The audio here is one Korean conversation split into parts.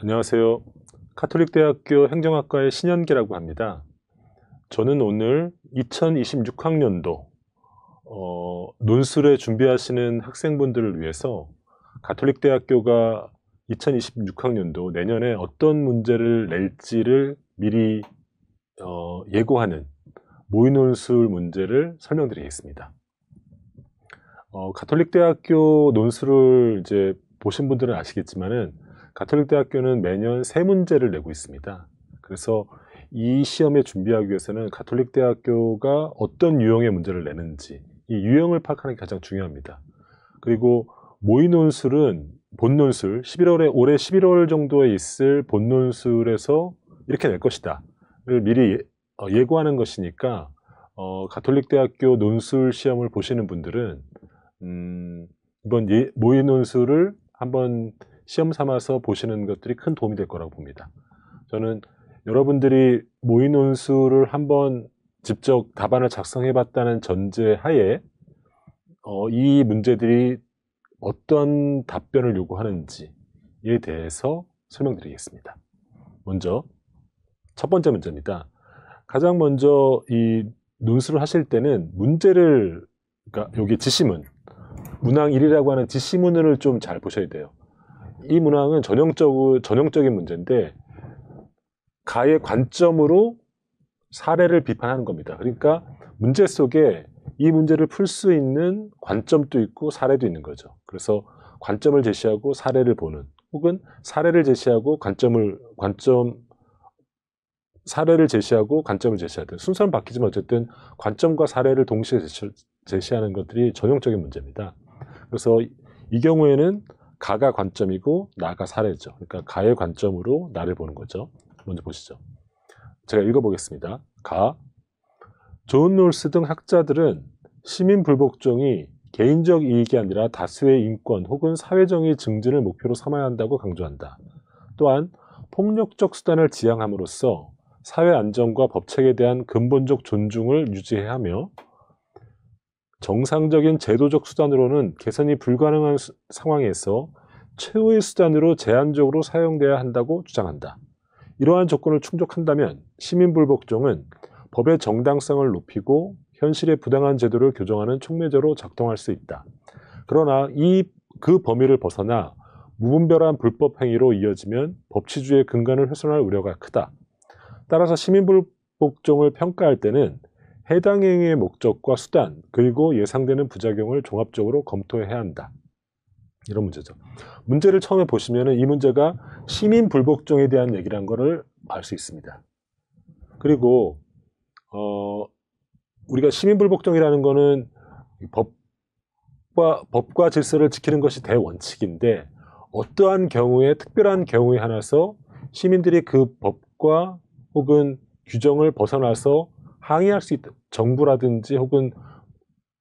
안녕하세요. 가톨릭대학교 행정학과의 신현기라고 합니다. 저는 오늘 2026학년도 논술에 준비하시는 학생분들을 위해서 가톨릭대학교가 2026학년도 내년에 어떤 문제를 낼지를 미리 예고하는 모의논술 문제를 설명드리겠습니다. 가톨릭대학교 논술을 이제 보신 분들은 아시겠지만은 가톨릭대학교는 매년 세 문제를 내고 있습니다. 그래서 이 시험에 준비하기 위해서는 가톨릭대학교가 어떤 유형의 문제를 내는지 이 유형을 파악하는 게 가장 중요합니다. 그리고 모의논술은 본논술, 올해 11월 정도에 있을 본논술에서 이렇게 낼 것이다를 미리 예고하는 것이니까 가톨릭대학교 논술 시험을 보시는 분들은 이번 모의논술을 한번 시험 삼아서 보시는 것들이 큰 도움이 될 거라고 봅니다. 저는 여러분들이 모의논술을 한번 직접 답안을 작성해 봤다는 전제하에 이 문제들이 어떤 답변을 요구하는지에 대해서 설명드리겠습니다. 먼저 첫 번째 문제입니다. 가장 먼저 이 논술을 하실 때는 문제를, 그러니까 여기 지시문, 문항 1이라고 하는 지시문을 좀 잘 보셔야 돼요. 이 문항은 전형적인 문제인데 가의 관점으로 사례를 비판하는 겁니다. 그러니까 문제 속에 이 문제를 풀 수 있는 관점도 있고 사례도 있는 거죠. 그래서 관점을 제시하고 사례를 보는, 혹은 사례를 제시하고 사례를 제시하고 관점을 제시하든, 순서는 바뀌지만 어쨌든 관점과 사례를 동시에 제시하는 것들이 전형적인 문제입니다. 그래서 이 경우에는 가가 관점이고 나가 사례죠. 그러니까 가의 관점으로 나를 보는 거죠. 먼저 보시죠. 제가 읽어보겠습니다. 가. 존 롤스 등 학자들은 시민불복종이 개인적 이익이 아니라 다수의 인권 혹은 사회정의 증진을 목표로 삼아야 한다고 강조한다. 또한 폭력적 수단을 지양함으로써 사회 안정과 법책에 대한 근본적 존중을 유지해야 하며 정상적인 제도적 수단으로는 개선이 불가능한 상황에서 최후의 수단으로 제한적으로 사용돼야 한다고 주장한다. 이러한 조건을 충족한다면 시민불복종은 법의 정당성을 높이고 현실의 부당한 제도를 교정하는 촉매제로 작동할 수 있다. 그러나 그 범위를 벗어나 무분별한 불법 행위로 이어지면 법치주의의 근간을 훼손할 우려가 크다. 따라서 시민불복종을 평가할 때는 해당 행위의 목적과 수단, 그리고 예상되는 부작용을 종합적으로 검토해야 한다. 이런 문제죠. 문제를 처음에 보시면 이 문제가 시민불복종에 대한 얘기라는 것을 알 수 있습니다. 그리고 우리가 시민불복종이라는 것은 법과 질서를 지키는 것이 대원칙인데, 어떠한 경우에, 특별한 경우에 한해서 시민들이 그 법과 혹은 규정을 벗어나서 항의할 수 있다. 정부라든지 혹은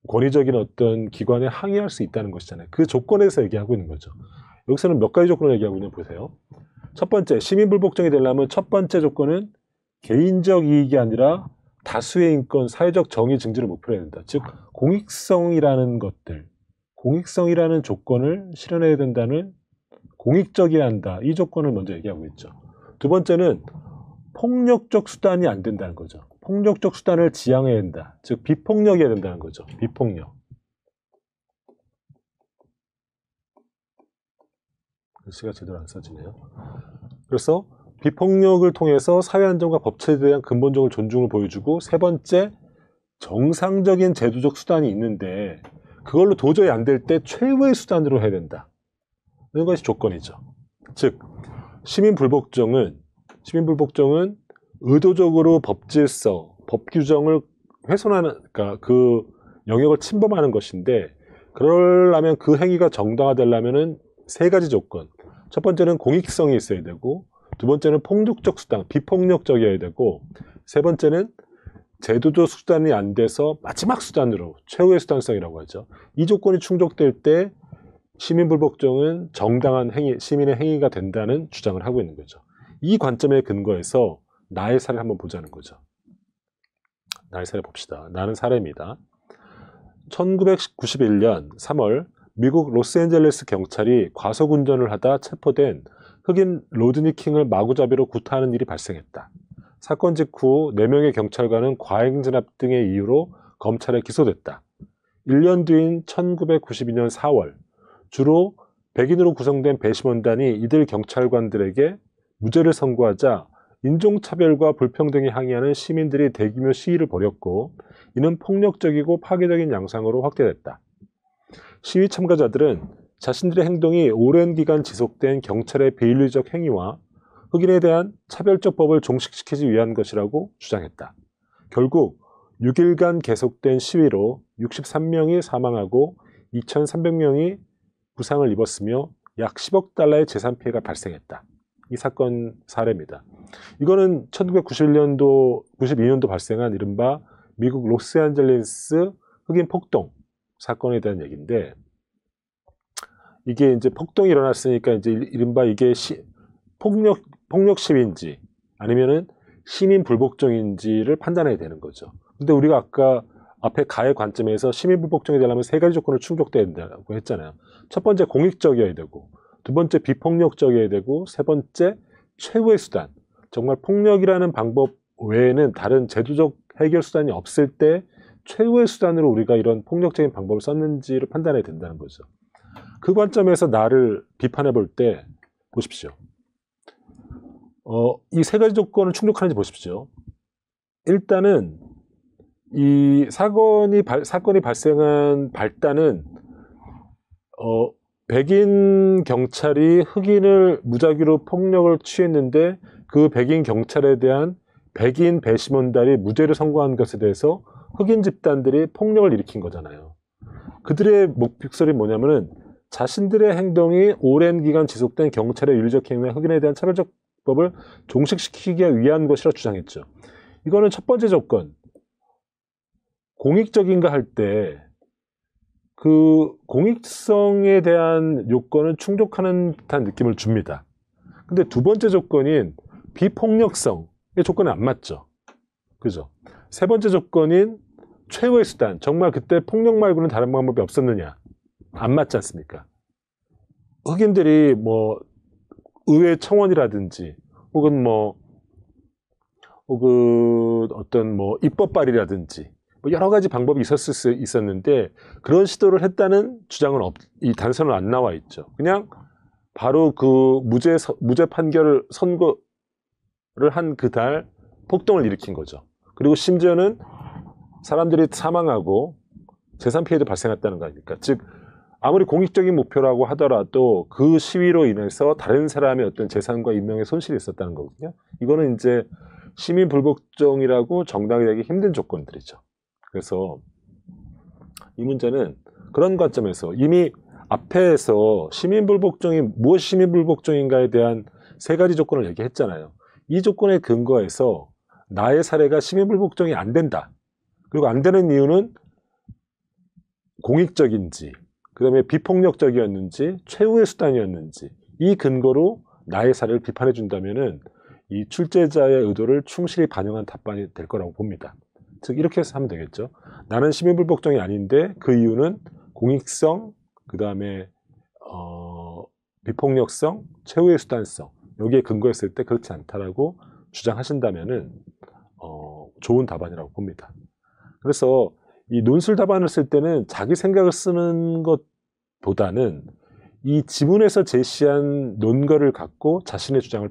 권위적인 어떤 기관에 항의할 수 있다는 것이잖아요. 그 조건에서 얘기하고 있는 거죠. 여기서는 몇 가지 조건을 얘기하고 있는 거 보세요. 첫 번째, 시민불복종이 되려면 첫 번째 조건은 개인적 이익이 아니라 다수의 인권, 사회적 정의 증진을 목표로 해야 된다. 즉, 공익성이라는 조건을 실현해야 된다는, 공익적이어야 한다. 이 조건을 먼저 얘기하고 있죠. 두 번째는 폭력적 수단이 안 된다는 거죠. 폭력적 수단을 지양해야 된다. 즉 비폭력이어야 된다는 거죠. 비폭력. 글씨가 제대로 안 써지네요. 그래서 비폭력을 통해서 사회안정과 법체에 대한 근본적인 존중을 보여주고, 세 번째, 정상적인 제도적 수단이 있는데 그걸로 도저히 안 될 때 최후의 수단으로 해야 된다. 이런 것이 조건이죠. 즉 시민불복종은 의도적으로 법질서, 법규정을 훼손하는, 그러니까 그 영역을 침범하는 것인데, 그러려면 그 행위가 정당화되려면은 세 가지 조건. 첫 번째는 공익성이 있어야 되고, 두 번째는 폭력적 수단, 비폭력적이어야 되고, 세 번째는 제도적 수단이 안 돼서 마지막 수단으로, 최후의 수단성이라고 하죠. 이 조건이 충족될 때 시민불복종은 정당한 행위, 시민의 행위가 된다는 주장을 하고 있는 거죠. 이 관점에 근거해서 나의 사례를 한번 보자는 거죠. 나의 사례 봅시다. 나는 사례입니다. 1991년 3월 미국 로스앤젤레스 경찰이 과속운전을 하다 체포된 흑인 로드니 킹을 마구잡이로 구타하는 일이 발생했다. 사건 직후 4명의 경찰관은 과잉진압 등의 이유로 검찰에 기소됐다. 1년 뒤인 1992년 4월 주로 백인으로 구성된 배심원단이 이들 경찰관들에게 무죄를 선고하자 인종차별과 불평등에 항의하는 시민들이 대규모 시위를 벌였고 이는 폭력적이고 파괴적인 양상으로 확대됐다. 시위 참가자들은 자신들의 행동이 오랜 기간 지속된 경찰의 비윤리적 행위와 흑인에 대한 차별적 법을 종식시키기 위한 것이라고 주장했다. 결국 6일간 계속된 시위로 63명이 사망하고 2,300명이 부상을 입었으며 약 10억 달러의 재산 피해가 발생했다. 이 사건 사례입니다. 이거는 1991년도, 92년도 발생한 이른바 미국 로스앤젤레스 흑인 폭동 사건에 대한 얘기인데, 이게 이제 폭동이 일어났으니까 이제 이른바 이게 폭력 시위인지 아니면은 시민 불복종인지를 판단해야 되는 거죠. 근데 우리가 아까 앞에 가해 관점에서 시민 불복종이 되려면 3가지 조건을 충족돼야 된다고 했잖아요. 첫 번째 공익적이어야 되고, 두 번째 비폭력적이어야 되고, 세 번째 최후의 수단. 정말 폭력이라는 방법 외에는 다른 제도적 해결 수단이 없을 때 최후의 수단으로 우리가 이런 폭력적인 방법을 썼는지를 판단해야 된다는 거죠. 그 관점에서 나를 비판해 볼 때 보십시오. 이 3가지 조건을 충족하는지 보십시오. 일단은 이 사건이 발생한 발단은 백인 경찰이 흑인을 무작위로 폭력을 취했는데 그 백인 경찰에 대한 백인 배심원단이 무죄를 선고한 것에 대해서 흑인 집단들이 폭력을 일으킨 거잖아요. 그들의 목표설이 뭐냐면은 자신들의 행동이 오랜 기간 지속된 경찰의 윤리적 행위와 흑인에 대한 차별적 법을 종식시키기 위한 것이라 주장했죠. 이거는 첫 번째 조건. 공익적인가 할 때 그 공익성에 대한 요건은 충족하는 듯한 느낌을 줍니다. 근데 두 번째 조건인 비폭력성의 조건은 안 맞죠. 그죠? 세 번째 조건인 최후의 수단. 정말 그때 폭력 말고는 다른 방법이 없었느냐. 안 맞지 않습니까? 흑인들이 뭐 의회 청원이라든지 혹은 어떤 입법 발의라든지 여러 가지 방법이 있었는데 그런 시도를 했다는 주장은 이 단서는 안 나와 있죠. 그냥 바로 그 무죄 판결을 선고를 한 그달 폭동을 일으킨 거죠. 그리고 심지어는 사람들이 사망하고 재산 피해도 발생했다는 거 아닙니까? 즉 아무리 공익적인 목표라고 하더라도 그 시위로 인해서 다른 사람의 어떤 재산과 인명의 손실이 있었다는 거거든요. 이거는 이제 시민 불복종이라고 정당이 되기 힘든 조건들이죠. 그래서 이 문제는 그런 관점에서 이미 앞에서 시민 불복종이 무엇이 시민 불복종인가에 대한 3가지 조건을 얘기했잖아요. 이 조건에 근거해서 나의 사례가 시민 불복종이 안 된다. 그리고 안 되는 이유는 공익적인지 그 다음에 비폭력적이었는지 최후의 수단이었는지 이 근거로 나의 사례를 비판해 준다면은 이 출제자의 의도를 충실히 반영한 답변이 될 거라고 봅니다. 즉 이렇게 해서 하면 되겠죠. 나는 시민불복종이 아닌데 그 이유는 공익성, 그 다음에 비폭력성, 최후의 수단성 여기에 근거했을 때 그렇지 않다라고 주장하신다면은 좋은 답안이라고 봅니다. 그래서 이 논술 답안을 쓸 때는 자기 생각을 쓰는 것보다는 이 지문에서 제시한 논거를 갖고 자신의 주장을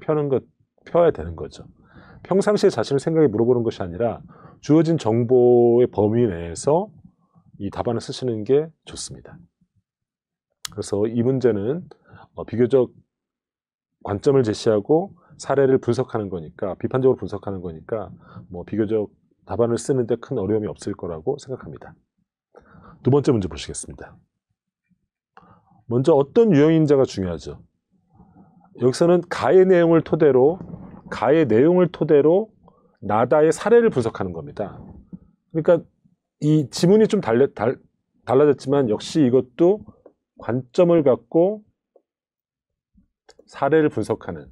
펴야 되는 거죠. 평상시에 자신의 생각에 물어보는 것이 아니라 주어진 정보의 범위 내에서 이 답안을 쓰시는 게 좋습니다. 그래서 이 문제는 비교적 관점을 제시하고 사례를 분석하는 거니까 비판적으로 분석하는 거니까 비교적 답안을 쓰는데 큰 어려움이 없을 거라고 생각합니다. 두 번째 문제 보시겠습니다. 먼저 어떤 유형인자가 중요하죠. 여기서는 가의 내용을 토대로 나다의 사례를 분석하는 겁니다. 그러니까 이 지문이 좀 달라졌지만 역시 이것도 관점을 갖고 사례를 분석하는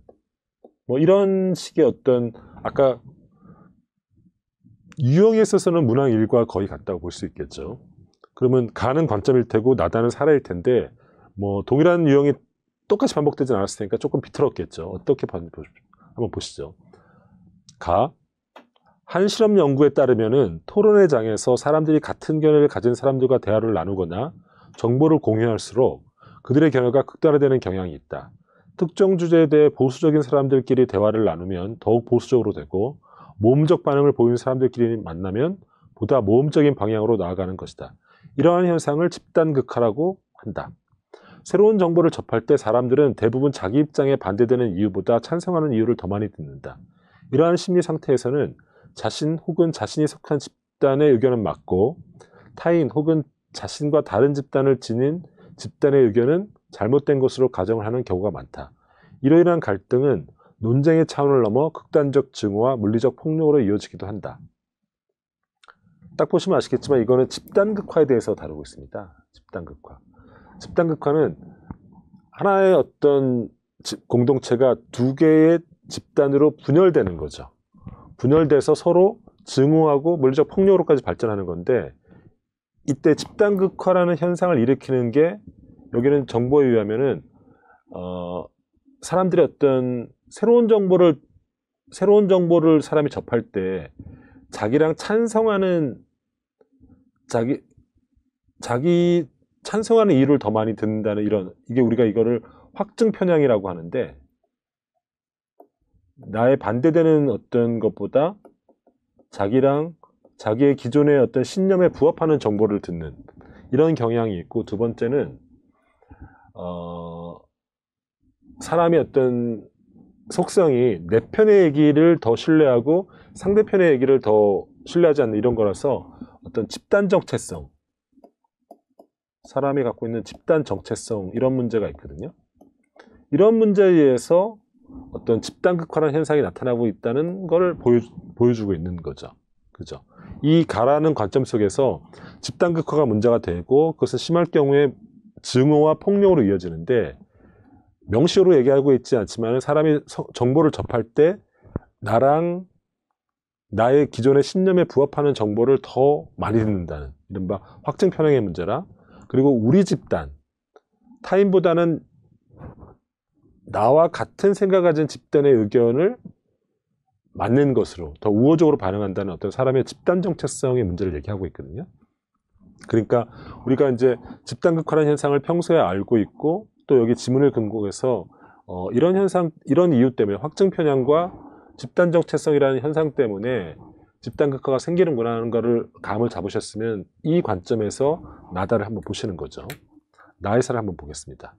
이런 식의 어떤 아까 유형에 있어서는 문항 1과 거의 같다고 볼 수 있겠죠. 그러면 가는 관점일 테고 나다는 사례일 텐데 동일한 유형의 똑같이 반복되진 않았을 테니까 조금 비틀었겠죠. 어떻게 한번 보시죠. 한 실험 연구에 따르면은 토론회 장에서 사람들이 같은 견해를 가진 사람들과 대화를 나누거나 정보를 공유할수록 그들의 견해가 극단화되는 경향이 있다. 특정 주제에 대해 보수적인 사람들끼리 대화를 나누면 더욱 보수적으로 되고 모험적 반응을 보이는 사람들끼리 만나면 보다 모험적인 방향으로 나아가는 것이다. 이러한 현상을 집단극화라고 한다. 새로운 정보를 접할 때 사람들은 대부분 자기 입장에 반대되는 이유보다 찬성하는 이유를 더 많이 듣는다. 이러한 심리 상태에서는 자신 혹은 자신이 속한 집단의 의견은 맞고 타인 혹은 자신과 다른 집단을 지닌 집단의 의견은 잘못된 것으로 가정을 하는 경우가 많다. 이러한 갈등은 논쟁의 차원을 넘어 극단적 증오와 물리적 폭력으로 이어지기도 한다. 딱 보시면 아시겠지만 이거는 집단극화에 대해서 다루고 있습니다. 집단극화. 집단극화는 하나의 어떤 공동체가 두 개의 집단으로 분열되는 거죠. 분열돼서 서로 증오하고 물리적 폭력으로까지 발전하는 건데 이때 집단극화라는 현상을 일으키는 게 여기는 정보에 의하면은 사람들이 어떤 새로운 정보를 사람이 접할 때 자기랑 찬성하는 자기 찬성하는 이유를 더 많이 듣는다는 이게 우리가 이거를 확증 편향이라고 하는데 나의 반대되는 어떤 것보다 자기의 기존의 어떤 신념에 부합하는 정보를 듣는 이런 경향이 있고 두 번째는 사람의 어떤 속성이 내 편의 얘기를 더 신뢰하고 상대편의 얘기를 더 신뢰하지 않는 이런 거라서 어떤 집단 정체성 사람이 갖고 있는 집단 정체성 이런 문제가 있거든요. 이런 문제에 의해서 어떤 집단극화라는 현상이 나타나고 있다는 걸 보여주고 있는 거죠. 그죠? 이 가라는 관점 속에서 집단극화가 문제가 되고 그것은 심할 경우에 증오와 폭력으로 이어지는데 명시로 얘기하고 있지 않지만 사람이 정보를 접할 때 나의 기존의 신념에 부합하는 정보를 더 많이 듣는다는 이른바 확증 편향의 문제라 그리고 우리 집단 타인보다는 나와 같은 생각 가진 집단의 의견을 맞는 것으로 더 우호적으로 반응한다는 어떤 사람의 집단 정체성의 문제를 얘기하고 있거든요. 그러니까 우리가 이제 집단극화라는 현상을 평소에 알고 있고 또 여기 지문을 근거해서 이런 현상, 이런 이유 때문에 확증 편향과 집단 정체성이라는 현상 때문에 집단극화가 생기는구나 하는 거를 감을 잡으셨으면 이 관점에서 나다를 한번 보시는 거죠. 나의사를 한번 보겠습니다.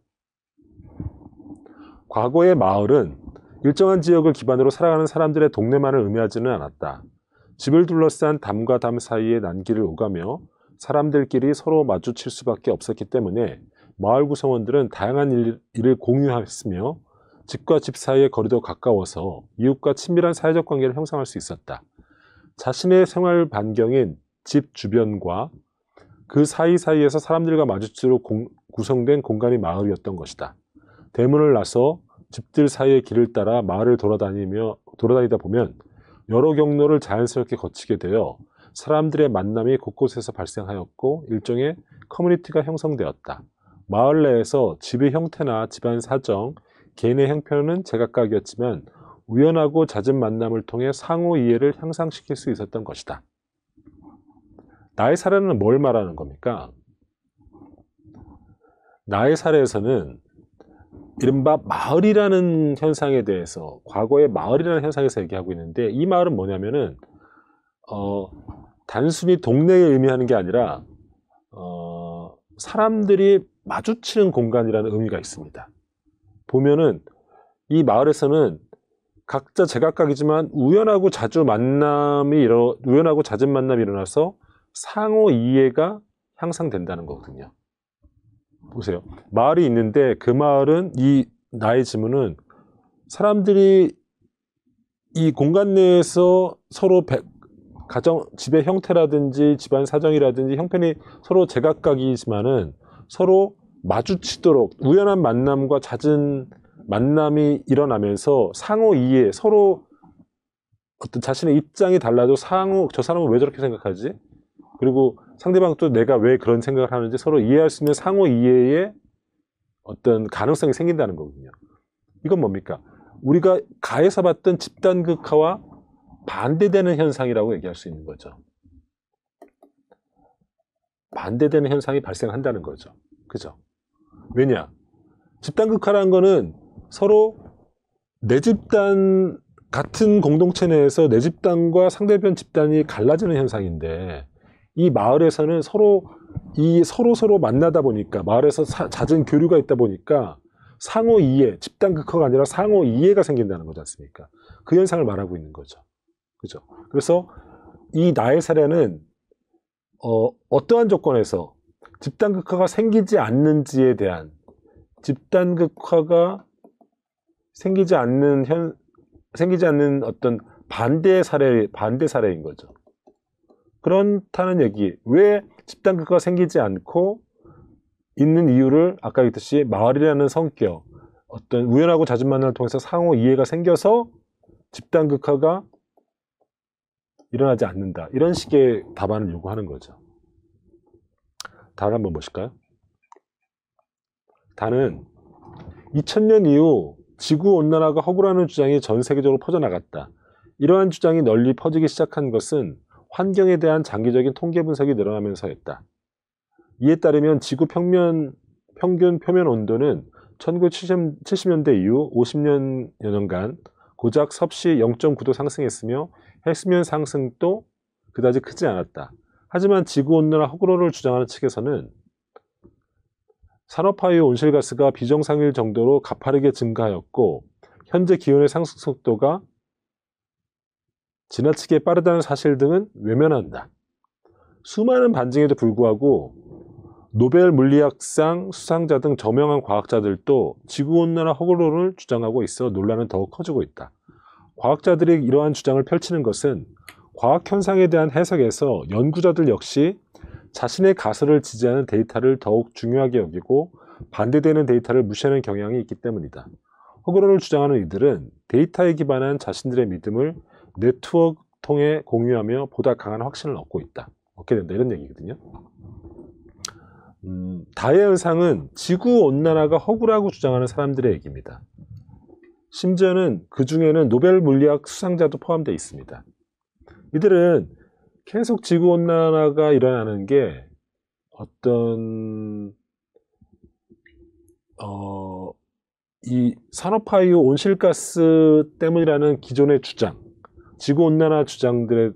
과거의 마을은 일정한 지역을 기반으로 살아가는 사람들의 동네만을 의미하지는 않았다. 집을 둘러싼 담과 담 사이의 난길을 오가며 사람들끼리 서로 마주칠 수밖에 없었기 때문에 마을 구성원들은 다양한 일을 공유했으며 집과 집 사이의 거리도 가까워서 이웃과 친밀한 사회적 관계를 형성할 수 있었다. 자신의 생활 반경인 집 주변과 그 사이사이에서 사람들과 마주치도록 구성된 공간이 마을이었던 것이다. 대문을 나서 집들 사이의 길을 따라 마을을 돌아다니다 보면 여러 경로를 자연스럽게 거치게 되어 사람들의 만남이 곳곳에서 발생하였고 일종의 커뮤니티가 형성되었다. 마을 내에서 집의 형태나 집안 사정, 개인의 형편은 제각각이었지만 우연하고 잦은 만남을 통해 상호 이해를 향상시킬 수 있었던 것이다. 나의 사례는 뭘 말하는 겁니까? 나의 사례에서는 이른바 마을이라는 현상에 대해서 과거의 마을이라는 현상에서 얘기하고 있는데 이 마을은 뭐냐면은 단순히 동네에 의미하는 게 아니라 사람들이 마주치는 공간이라는 의미가 있습니다. 보면은 이 마을에서는 각자 제각각이지만 우연하고 잦은 만남이 일어나서 상호 이해가 향상된다는 거거든요. 보세요. 마을이 있는데 그 마을은 나의 지문은 사람들이 이 공간 내에서 서로 집의 형태라든지 집안 사정이라든지 형편이 서로 제각각이지만은 서로 마주치도록 우연한 만남과 잦은 만남이 일어나면서 상호 이해, 서로 어떤 자신의 입장이 달라도 저 사람은 왜 저렇게 생각하지? 그리고 상대방도 내가 왜 그런 생각을 하는지 서로 이해할 수 있는 상호 이해의 어떤 가능성이 생긴다는 거거든요. 이건 뭡니까? 우리가 가에서 봤던 집단극화와 반대되는 현상이라고 얘기할 수 있는 거죠. 반대되는 현상이 발생한다는 거죠. 그죠? 왜냐? 집단극화라는 거는 서로 내 집단, 같은 공동체 내에서 내 집단과 상대편 집단이 갈라지는 현상인데, 이 마을에서는 서로 만나다 보니까, 마을에서 잦은 교류가 있다 보니까 상호 이해, 집단극화가 아니라 상호 이해가 생긴다는 거지 않습니까? 그 현상을 말하고 있는 거죠. 그죠? 그래서 이 나의 사례는 어떠한 조건에서 집단극화가 생기지 않는지에 대한, 집단극화가 생기지 않는 어떤 반대 사례인 거죠. 그렇다는 얘기. 왜 집단극화가 생기지 않고 있는 이유를 아까 얘기했듯이 마을이라는 성격, 어떤 우연하고 잦은 만남을 통해서 상호 이해가 생겨서 집단극화가 일어나지 않는다. 이런 식의 답안을 요구하는 거죠. 답을 한번 보실까요? 답은 2000년 이후 지구온난화가 허구라는 주장이 전 세계적으로 퍼져나갔다. 이러한 주장이 널리 퍼지기 시작한 것은 환경에 대한 장기적인 통계 분석이 늘어나면서였다. 이에 따르면 지구 평균 표면 온도는 1970년대 이후 50여 년간 고작 섭씨 0.9도 상승했으며 해수면 상승도 그다지 크지 않았다. 하지만 지구온난화 허구로를 주장하는 측에서는 산업화이후 온실가스가 비정상일 정도로 가파르게 증가하였고 현재 기온의 상승 속도가 지나치게 빠르다는 사실 등은 외면한다. 수많은 반증에도 불구하고 노벨 물리학상 수상자 등 저명한 과학자들도 지구온난화 허구론을 주장하고 있어 논란은 더욱 커지고 있다. 과학자들이 이러한 주장을 펼치는 것은 과학현상에 대한 해석에서 연구자들 역시 자신의 가설을 지지하는 데이터를 더욱 중요하게 여기고 반대되는 데이터를 무시하는 경향이 있기 때문이다. 허구론을 주장하는 이들은 데이터에 기반한 자신들의 믿음을 네트워크 통해 공유하며 보다 강한 확신을 얻게 된다. 이런 얘기거든요. 다의 현상은 지구온난화가 허구라고 주장하는 사람들의 얘기입니다. 심지어는 그 중에는 노벨 물리학 수상자도 포함되어 있습니다. 이들은 계속 지구온난화가 일어나는 게 어떤 이 산업화 이후 온실가스 때문이라는 기존의 주장, 지구온난화 주장들의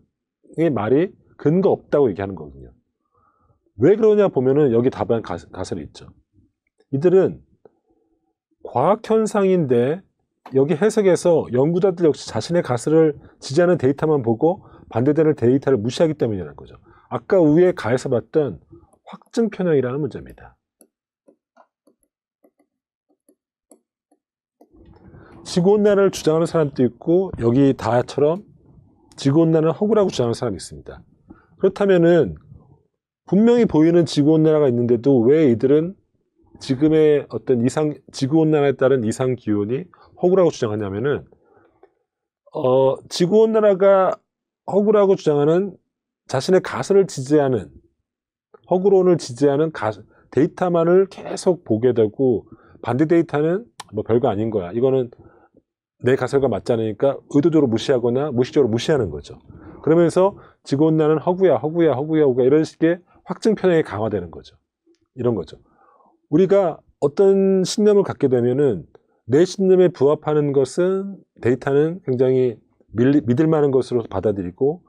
말이 근거 없다고 얘기하는 거거든요. 왜 그러냐 보면은 여기 답안 가설이 있죠. 이들은 과학현상인데 여기 해석에서 연구자들 역시 자신의 가설을 지지하는 데이터만 보고 반대되는 데이터를 무시하기 때문이라는 거죠. 아까 위에 가에서 봤던 확증 편향이라는 문제입니다. 지구온난화를 주장하는 사람도 있고 여기 다처럼 지구온난화는 허구라고 주장하는 사람이 있습니다. 그렇다면은 분명히 보이는 지구온난화가 있는데도 왜 이들은 지금의 어떤 지구온난화에 따른 이상기온이 허구라고 주장하냐면은 지구온난화가 허구라고 주장하는 자신의 가설을 지지하는 허구론을 지지하는 데이터만을 계속 보게 되고 반대 데이터는 뭐 별거 아닌 거야. 이거는 내 가설과 맞지 않으니까 의도적으로 무시하거나 무의식적으로 무시하는 거죠. 그러면서 지구온난화는 허구야 이런 식의 확증 편향이 강화되는 거죠. 이런 거죠. 우리가 어떤 신념을 갖게 되면은 내 신념에 부합하는 것은 데이터는 굉장히 믿을 만한 것으로 받아들이고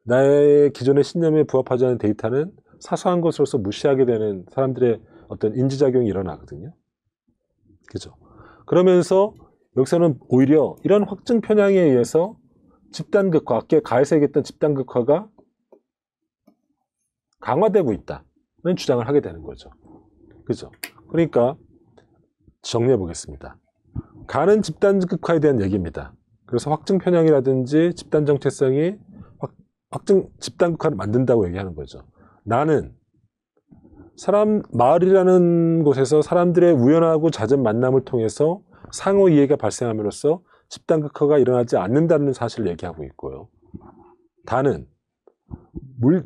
나의 기존의 신념에 부합하지 않은 데이터는 사소한 것으로서 무시하게 되는 사람들의 어떤 인지작용이 일어나거든요. 그죠? 그러면서 여기서는 오히려 이런 확증 편향에 의해서 집단극화, 아까 가에서 얘기했던 집단극화가 강화되고 있다는 주장을 하게 되는 거죠. 그죠? 그러니까 정리해 보겠습니다. 가는 집단극화에 대한 얘기입니다. 그래서 확증 편향이라든지 집단 정체성이 집단극화를 만든다고 얘기하는 거죠. 나는 마을이라는 곳에서 사람들의 우연하고 잦은 만남을 통해서 상호 이해가 발생함으로써 집단극화가 일어나지 않는다는 사실을 얘기하고 있고요. 다는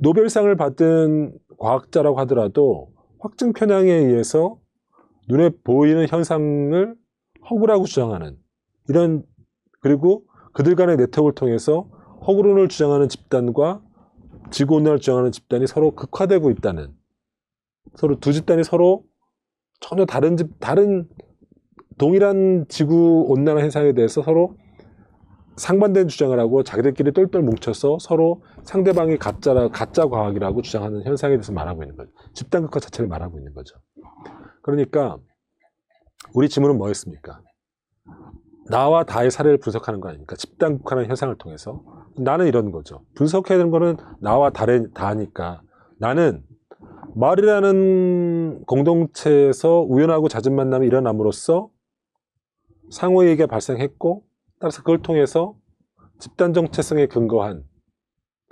노벨상을 받은 과학자라고 하더라도 확증 편향에 의해서 눈에 보이는 현상을 허구라고 주장하는 이런, 그리고 그들 간의 네트워크를 통해서 허구론을 주장하는 집단과 지구온난화를 주장하는 집단이 서로 극화되고 있다는, 서로 두 집단이 서로 전혀 다른 동일한 지구온난화 현상에 대해서 서로 상반된 주장을 하고 자기들끼리 똘똘 뭉쳐서 서로 상대방이 가짜 과학이라고 주장하는 현상에 대해서 말하고 있는 거죠. 집단 극화 자체를 말하고 있는 거죠. 그러니까 우리 지문은 뭐였습니까? 나와 다의 사례를 분석하는 거 아닙니까? 집단 극화라는 현상을 통해서. 나는 이런 거죠. 분석해야 되는 거는 나와 다니까 나는 마을이라는 공동체에서 우연하고 잦은 만남이 일어남으로써 상호얘기가 발생했고, 따라서 그걸 통해서 집단 정체성에 근거한,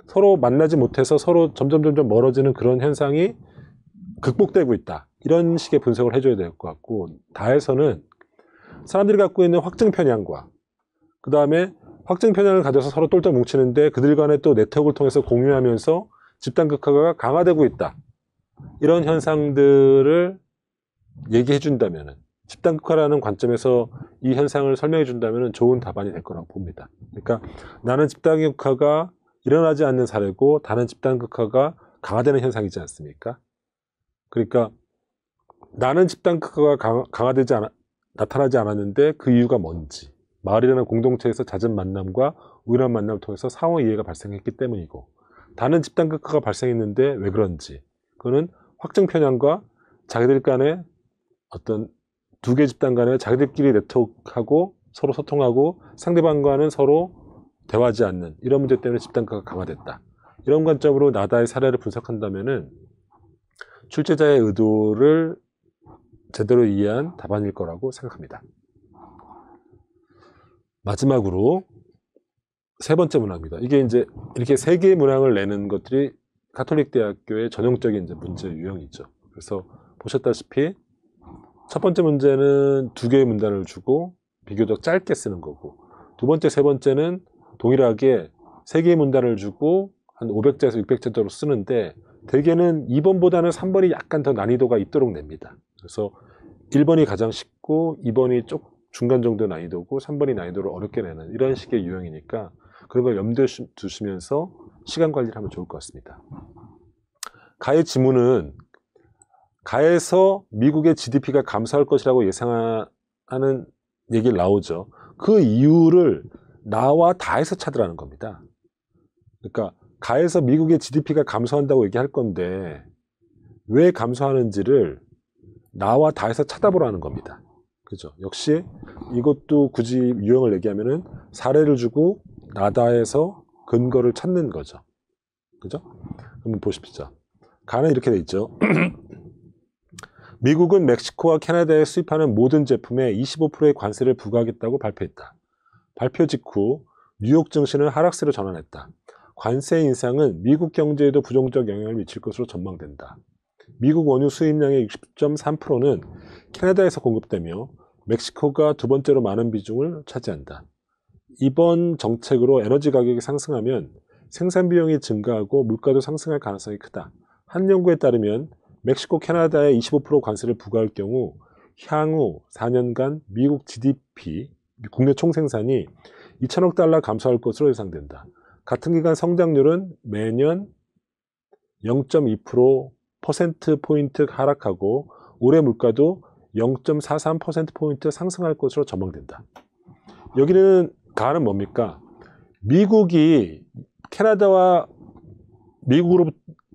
서로 만나지 못해서 서로 점점 멀어지는 그런 현상이 극복되고 있다. 이런 식의 분석을 해줘야 될 것 같고, 다에서는 사람들이 갖고 있는 확증 편향과 그 다음에 확증 편향을 가져서 서로 똘똘 뭉치는데 그들 간에 또 네트워크를 통해서 공유하면서 집단 극화가 강화되고 있다. 이런 현상들을 얘기해 준다면은, 집단 극화라는 관점에서 이 현상을 설명해 준다면 좋은 답안이 될 거라고 봅니다. 그러니까 나는 집단 극화가 일어나지 않는 사례고 다른 집단 극화가 강화되는 현상이지 않습니까? 그러니까 나는 집단 극화가 나타나지 않았는데 그 이유가 뭔지, 마을이라는 공동체에서 잦은 만남과 우연한 만남을 통해서 상호 이해가 발생했기 때문이고, 다른 집단 극화가 발생했는데 왜 그런지, 그거는 확증 편향과 자기들 간의 어떤 두 개 집단 간에 자기들끼리 네트워크하고 서로 소통하고 상대방과는 서로 대화하지 않는 이런 문제 때문에 집단 극화가 강화됐다. 이런 관점으로 나다의 사례를 분석한다면은 출제자의 의도를 제대로 이해한 답안일 거라고 생각합니다. 마지막으로 세 번째 문항입니다. 이게 이제 이렇게 세 개의 문항을 내는 것들이 가톨릭 대학교의 전형적인 이제 문제 유형이죠. 그래서 보셨다시피 첫 번째 문제는 두 개의 문단을 주고 비교적 짧게 쓰는 거고, 두 번째, 세 번째는 동일하게 세 개의 문단을 주고 한 500자에서 600자 정도 쓰는데, 대개는 2번보다는 3번이 약간 더 난이도가 있도록 냅니다. 그래서 1번이 가장 쉽고 2번이 중간 정도 난이도고 3번이 난이도를 어렵게 내는 이런 식의 유형이니까 그런 걸 염두에 두시면서 시간 관리를 하면 좋을 것 같습니다. 가의 지문은 가에서 미국의 GDP가 감소할 것이라고 예상하는 얘기를 나오죠. 그 이유를 나와 다에서 찾으라는 겁니다. 그러니까 가에서 미국의 GDP가 감소한다고 얘기할 건데 왜 감소하는지를 나와 다에서 찾아보라는 겁니다. 그죠? 역시 이것도 굳이 유형을 얘기하면은 사례를 주고 나다에서 근거를 찾는 거죠. 그죠? 한번 보십시오. 가는 이렇게 돼 있죠. 미국은 멕시코와 캐나다에 수입하는 모든 제품에 25%의 관세를 부과하겠다고 발표했다. 발표 직후 뉴욕 증시는 하락세로 전환했다. 관세 인상은 미국 경제에도 부정적 영향을 미칠 것으로 전망된다. 미국 원유 수입량의 60.3%는 캐나다에서 공급되며 멕시코가 두 번째로 많은 비중을 차지한다. 이번 정책으로 에너지 가격이 상승하면 생산 비용이 증가하고 물가도 상승할 가능성이 크다. 한 연구에 따르면 멕시코, 캐나다에 25% 관세를 부과할 경우 향후 4년간 미국 GDP, 국내 총생산이 2천억 달러 감소할 것으로 예상된다. 같은 기간 성장률은 매년 0.2%포인트 하락하고 올해 물가도 0.43%포인트 상승할 것으로 전망된다. 여기는 가는 뭡니까? 미국이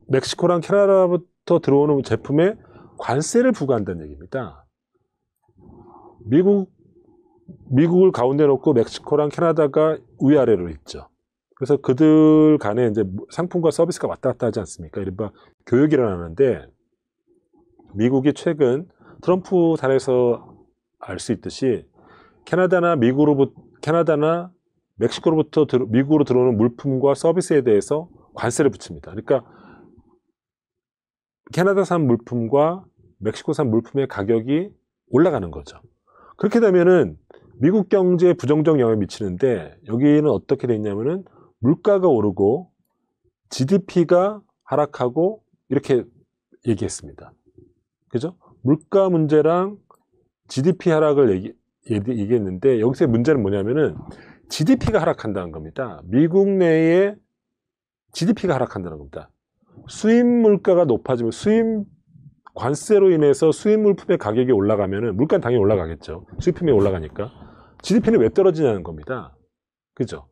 멕시코랑 캐나다부터 들어오는 제품에 관세를 부과한다는 얘기입니다. 미국을 가운데 놓고 멕시코랑 캐나다가 위아래로 있죠. 그래서 그들 간에 이제 상품과 서비스가 왔다 갔다 하지 않습니까? 이른바 교역이 일어나는데, 미국이 최근 트럼프 사례에서 알 수 있듯이 캐나다나 멕시코로부터 미국으로 들어오는 물품과 서비스에 대해서 관세를 붙입니다. 그러니까 캐나다산 물품과 멕시코산 물품의 가격이 올라가는 거죠. 그렇게 되면은 미국 경제에 부정적 영향을 미치는데, 여기는 어떻게 돼 있냐면은 물가가 오르고 GDP가 하락하고 이렇게 얘기했습니다. 그죠? 물가 문제랑 GDP 하락을 얘기했는데 여기서의 문제는 뭐냐면은 GDP가 하락한다는 겁니다. 미국 내에 GDP가 하락한다는 겁니다. 수입 물가가 높아지면 관세로 인해서 수입 물품의 가격이 올라가면은 물가는 당연히 올라가겠죠. 수입품이 올라가니까. GDP는 왜 떨어지냐는 겁니다. 그죠?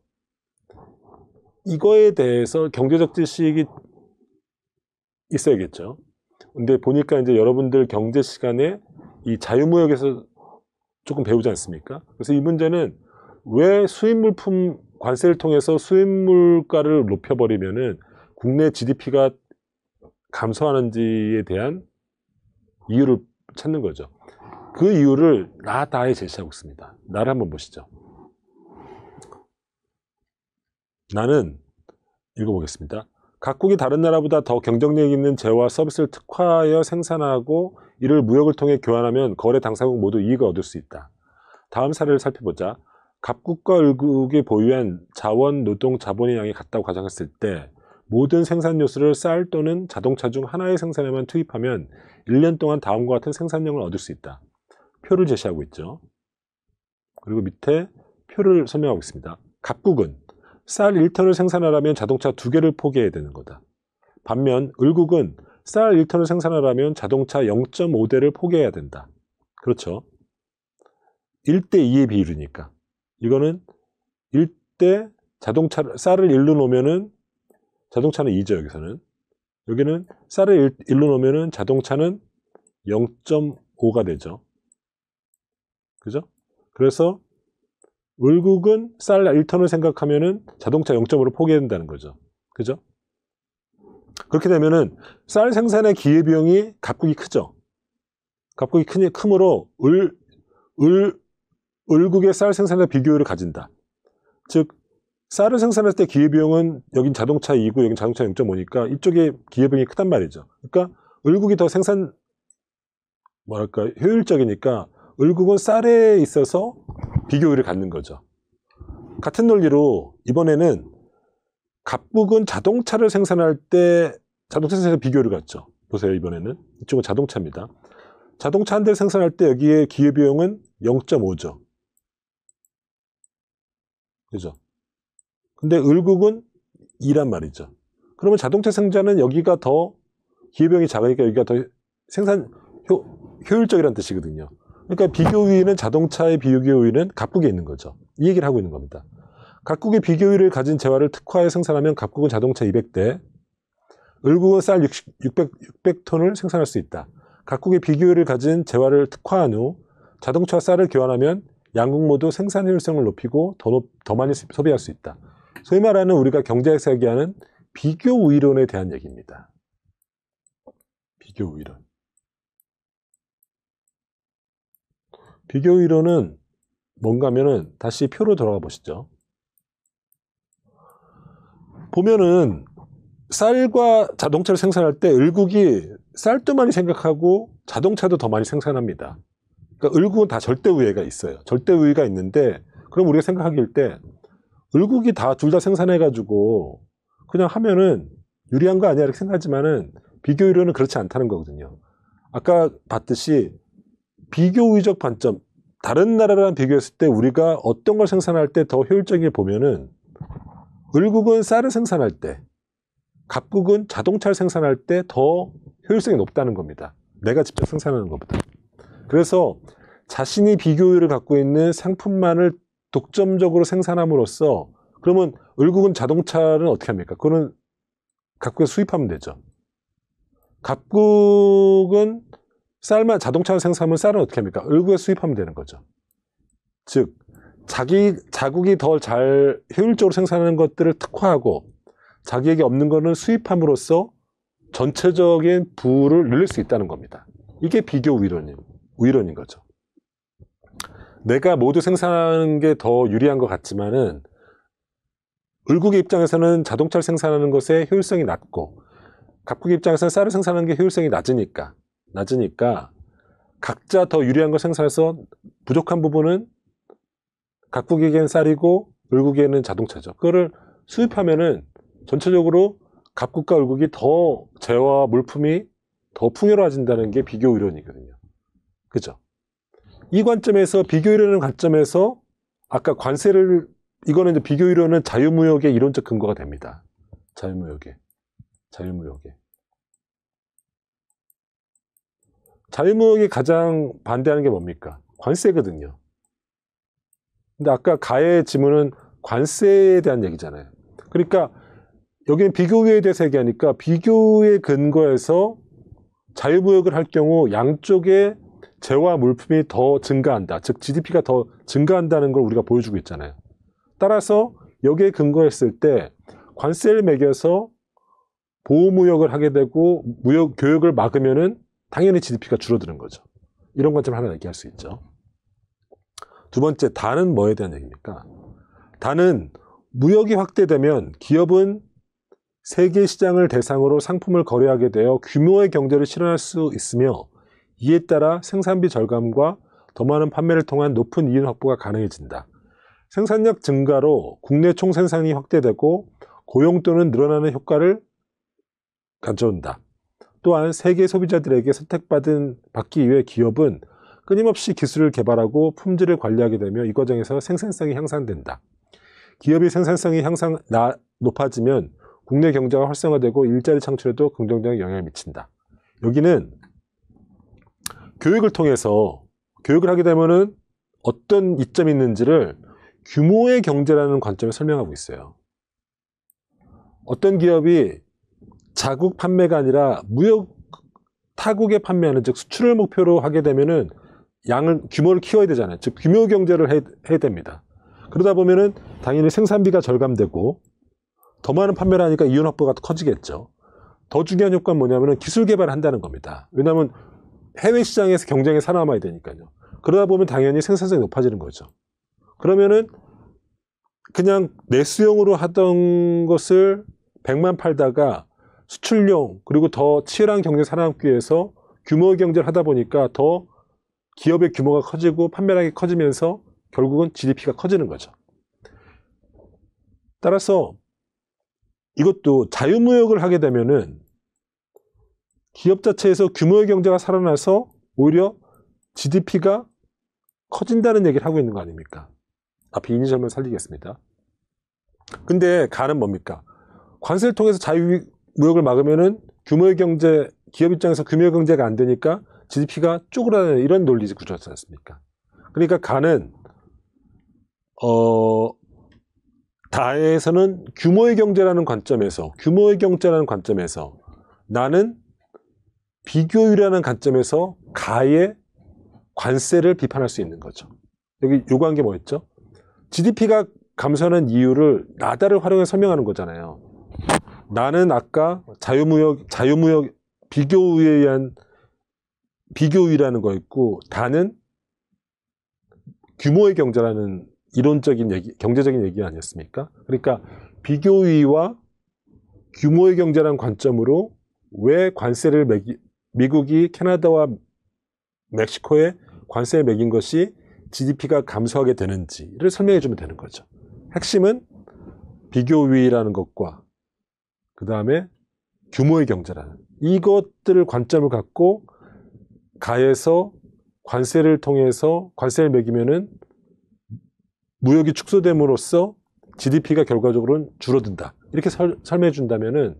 이거에 대해서 경제적 지식이 있어야겠죠. 근데 보니까 이제 여러분들 경제 시간에 이 자유무역에서 조금 배우지 않습니까? 그래서 이 문제는 왜 수입 물품 관세를 통해서 수입 물가를 높여버리면은 국내 GDP가 감소하는지에 대한 이유를 찾는 거죠. 그 이유를 나다에 제시하고 있습니다. 나를 한번 보시죠. 나는 읽어보겠습니다. 각국이 다른 나라보다 더 경쟁력 있는 재화와 서비스를 특화하여 생산하고 이를 무역을 통해 교환하면 거래 당사국 모두 이익을 얻을 수 있다. 다음 사례를 살펴보자. 각국과 을국이 보유한 자원, 노동, 자본의 양이 같다고 가정했을 때 모든 생산 요소를 쌀 또는 자동차 중 하나의 생산에만 투입하면 1년 동안 다음과 같은 생산량을 얻을 수 있다. 표를 제시하고 있죠. 그리고 밑에 표를 설명하고 있습니다. 각국은 쌀 1톤을 생산하려면 자동차 2개를 포기해야 되는 거다. 반면 을국은 쌀 1톤을 생산하려면 자동차 0.5대를 포기해야 된다. 그렇죠. 1대2의 비율이니까. 이거는 1대 쌀을 1로 놓으면은 자동차는 2죠, 여기서는. 여기는 쌀을 1로 놓으면은 자동차는 0.5가 되죠. 그죠? 그래서 을국은 쌀 1톤을 생각하면은 자동차 0.5를 포기해야 된다는 거죠. 그죠? 그렇게 되면은 쌀 생산의 기회비용이 각국이 크죠. 각국이 크므로 을국의 쌀 생산의 비교율을 가진다. 즉 쌀을 생산할 때 기회비용은 여긴 자동차 2고 여긴 자동차 0.5니까 이쪽에 기회비용이 크단 말이죠. 그러니까 을국이 더 효율적이니까 을국은 쌀에 있어서 비교율을 갖는 거죠. 같은 논리로 이번에는 각국은 자동차를 생산할 때 자동차 생산의 비교율을 갖죠. 보세요, 이번에는. 이쪽은 자동차입니다. 자동차 한 대를 생산할 때 여기에 기회비용은 0.5죠. 그죠? 근데 을국은 2란 말이죠. 그러면 자동차 생산은 여기가 더 기회비용이 작으니까 여기가 더 효율적이라는 뜻이거든요. 그러니까 비교 우위는 자동차의 비교 우위는 각국에 있는 거죠. 이 얘기를 하고 있는 겁니다. 각국의 비교 우위를 가진 재화를 특화해 생산하면 각국은 자동차 200대, 을국은 쌀 600톤을 생산할 수 있다. 각국의 비교 우위를 가진 재화를 특화한 후 자동차와 쌀을 교환하면 양국 모두 생산 효율성을 높이고 더 많이 소비할 수 있다. 소위 말하는 우리가 경제에서 얘기하는 비교 우위론에 대한 얘기입니다. 비교 우위론. 비교 우위론은 뭔가 하면은 다시 표로 돌아가 보시죠. 보면은 쌀과 자동차를 생산할 때 을국이 쌀도 많이 생각하고 자동차도 더 많이 생산합니다. 그러니까 을국은 다 절대 우위가 있어요. 절대 우위가 있는데 그럼 우리가 생각하길 때 을국이 둘 다 생산해가지고 그냥 하면은 유리한 거 아니야 이렇게 생각하지만은 비교 우위론은 그렇지 않다는 거거든요. 아까 봤듯이 비교 우위적 관점, 다른 나라랑 비교했을 때 우리가 어떤 걸 생산할 때 더 효율적이게 보면은 을국은 쌀을 생산할 때, 각국은 자동차를 생산할 때 더 효율성이 높다는 겁니다. 내가 직접 생산하는 것보다. 그래서 자신이 비교 우위를 갖고 있는 상품만을 독점적으로 생산함으로써 그러면 을국은 자동차는 어떻게 합니까? 그거는 각국에서 수입하면 되죠. 각국은 자동차를 생산하면 쌀은 어떻게 합니까? 을국에서 수입하면 되는 거죠. 즉 자국이 더 잘 효율적으로 생산하는 것들을 특화하고 자기에게 없는 거는 수입함으로써 전체적인 부를 늘릴 수 있다는 겁니다. 이게 비교 우위론인 거죠. 내가 모두 생산하는 게 더 유리한 것 같지만은 을국의 입장에서는 자동차를 생산하는 것에 효율성이 낮고 각국의 입장에서는 쌀을 생산하는 게 효율성이 낮으니까 각자 더 유리한 걸 생산해서 부족한 부분은 각국에게는 쌀이고 을국에게는 자동차죠. 그거를 수입하면은 전체적으로 각국과 을국이 더 재화와 물품이 더 풍요로워진다는 게 비교 이론이거든요. 그죠? 이 관점에서 비교이론의 관점에서 아까 관세를 이거는 이제 비교이론은 자유무역의 이론적 근거가 됩니다. 자유무역에. 자유무역이 가장 반대하는 게 뭡니까? 관세거든요. 근데 아까 가의 지문은 관세에 대한 얘기잖아요. 그러니까 여기는 비교유예에 대해서 얘기하니까 비교의 근거에서 자유무역을 할 경우 양쪽의 재화 물품이 더 증가한다. 즉 GDP가 더 증가한다는 걸 우리가 보여주고 있잖아요. 따라서 여기에 근거했을 때 관세를 매겨서 보호무역을 하게 되고 교역을 막으면은 당연히 GDP가 줄어드는 거죠. 이런 관점을 하나 얘기할 수 있죠. 두 번째, 단은 뭐에 대한 얘기입니까? 단은 무역이 확대되면 기업은 세계 시장을 대상으로 상품을 거래하게 되어 규모의 경제를 실현할 수 있으며 이에 따라 생산비 절감과 더 많은 판매를 통한 높은 이윤 확보가 가능해진다. 생산력 증가로 국내 총생산이 확대되고 고용도는 늘어나는 효과를 가져온다. 또한 세계 소비자들에게 받기 위해 기업은 끊임없이 기술을 개발하고 품질을 관리하게 되며 이 과정에서 생산성이 향상된다. 기업의 생산성이 높아지면 국내 경제가 활성화되고 일자리 창출에도 긍정적인 영향을 미친다. 여기는 교육을 통해서 교육을 하게 되면은 어떤 이점이 있는지를 규모의 경제라는 관점에 설명하고 있어요. 어떤 기업이 자국 판매가 아니라 무역 타국에 판매하는, 즉 수출을 목표로 하게 되면은 규모를 키워야 되잖아요. 즉 규모 경제를 해야 됩니다. 그러다 보면은 당연히 생산비가 절감되고 더 많은 판매를 하니까 이윤 확보가 커지겠죠. 더 중요한 효과는 뭐냐면은 기술 개발을 한다는 겁니다. 왜냐하면 해외 시장에서 경쟁에 살아남아야 되니까요. 그러다 보면 당연히 생산성이 높아지는 거죠. 그러면은 그냥 내수용으로 하던 것을 100만 팔다가 수출용 그리고 더 치열한 경제 살아남기 위해서 규모의 경제를 하다 보니까 더 기업의 규모가 커지고 판매량이 커지면서 결국은 GDP가 커지는 거죠. 따라서 이것도 자유무역을 하게 되면은 기업 자체에서 규모의 경제가 살아나서 오히려 GDP가 커진다는 얘기를 하고 있는 거 아닙니까? 앞에 이니셜만 살리겠습니다. 근데 가는 뭡니까? 관세를 통해서 자유무역을 막으면은 규모의 경제, 기업 입장에서 규모의 경제가 안 되니까 GDP가 쪼그라드는 이런 논리 구조였지 않습니까? 그러니까 가는 다에서는 규모의 경제라는 관점에서 나는 비교율이라는 관점에서 가의 관세를 비판할 수 있는 거죠. 여기 요구한 게 뭐였죠? GDP가 감소하는 이유를 나다를 활용해서 설명하는 거잖아요. 나는 아까 자유무역 비교율에 의한 비교율이라는 거였고, 다는 규모의 경제라는 이론적인 얘기, 경제적인 얘기 아니었습니까? 그러니까 비교율과 규모의 경제라는 관점으로 왜 관세를 미국이 캐나다와 멕시코에 관세를 매긴 것이 GDP가 감소하게 되는지를 설명해 주면 되는 거죠. 핵심은 비교율이라는 것과 그 다음에 규모의 경제라는 이것들을 관점을 갖고 가에서 관세를 통해서 관세를 매기면은 무역이 축소됨으로써 GDP가 결과적으로는 줄어든다. 이렇게 설명해 준다면은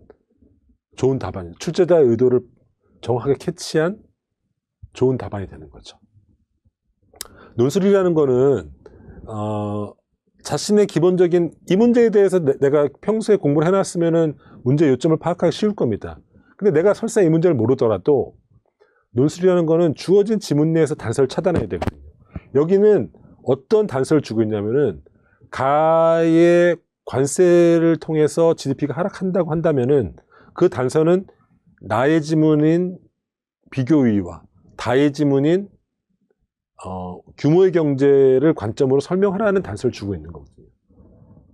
좋은 답안이에요. 출제자의 의도를 정확하게 캐치한 좋은 답안이 되는 거죠. 논술이라는 거는 자신의 기본적인 이 문제에 대해서 내가 평소에 공부를 해놨으면은 문제 요점을 파악하기 쉬울 겁니다. 근데 내가 설사 이 문제를 모르더라도 논술이라는 거는 주어진 지문 내에서 단서를 차단해야 되거든요. 여기는 어떤 단서를 주고 있냐면은 가의 관세를 통해서 GDP가 하락한다고 한다면은 그 단서는 나의 지문인 비교유의와 다의 지문인 규모의 경제를 관점으로 설명하라는 단서를 주고 있는 거거든요.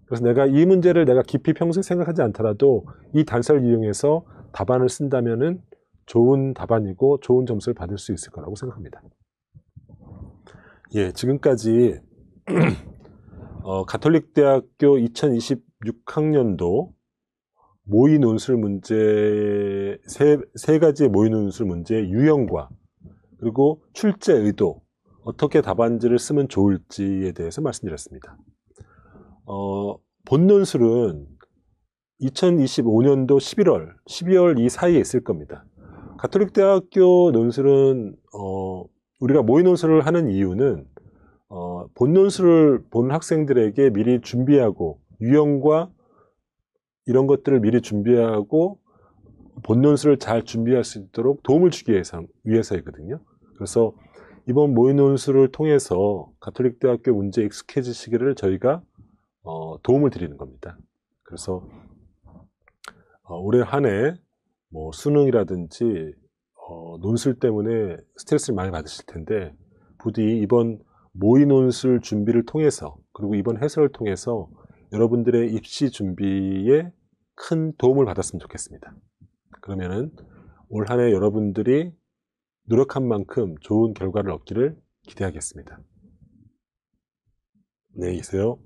그래서 내가 이 문제를 내가 깊이 평소에 생각하지 않더라도 이 단서를 이용해서 답안을 쓴다면은 좋은 답안이고 좋은 점수를 받을 수 있을 거라고 생각합니다. 예, 지금까지 가톨릭대학교 2026학년도 모의 논술 문제 세 가지의 모의 논술 문제의 유형과 그리고 출제 의도 어떻게 답안지를 쓰면 좋을지에 대해서 말씀드렸습니다. 본논술은 2025년도 11월, 12월 이 사이에 있을 겁니다. 가톨릭대학교 논술은 우리가 모의 논술을 하는 이유는 본논술을 본 학생들에게 미리 준비하고 유형과 이런 것들을 미리 준비하고 본논술을 잘 준비할 수 있도록 도움을 주기 위해서이거든요. 그래서 이번 모의 논술을 통해서 가톨릭대학교 문제에 익숙해지시기를 저희가 도움을 드리는 겁니다. 그래서 올해 한 해 뭐 수능이라든지 논술 때문에 스트레스를 많이 받으실 텐데 부디 이번 모의 논술 준비를 통해서 그리고 이번 해설을 통해서 여러분들의 입시 준비에 큰 도움을 받았으면 좋겠습니다. 그러면은 올 한 해 여러분들이 노력한 만큼 좋은 결과를 얻기를 기대하겠습니다. 안녕히 계세요.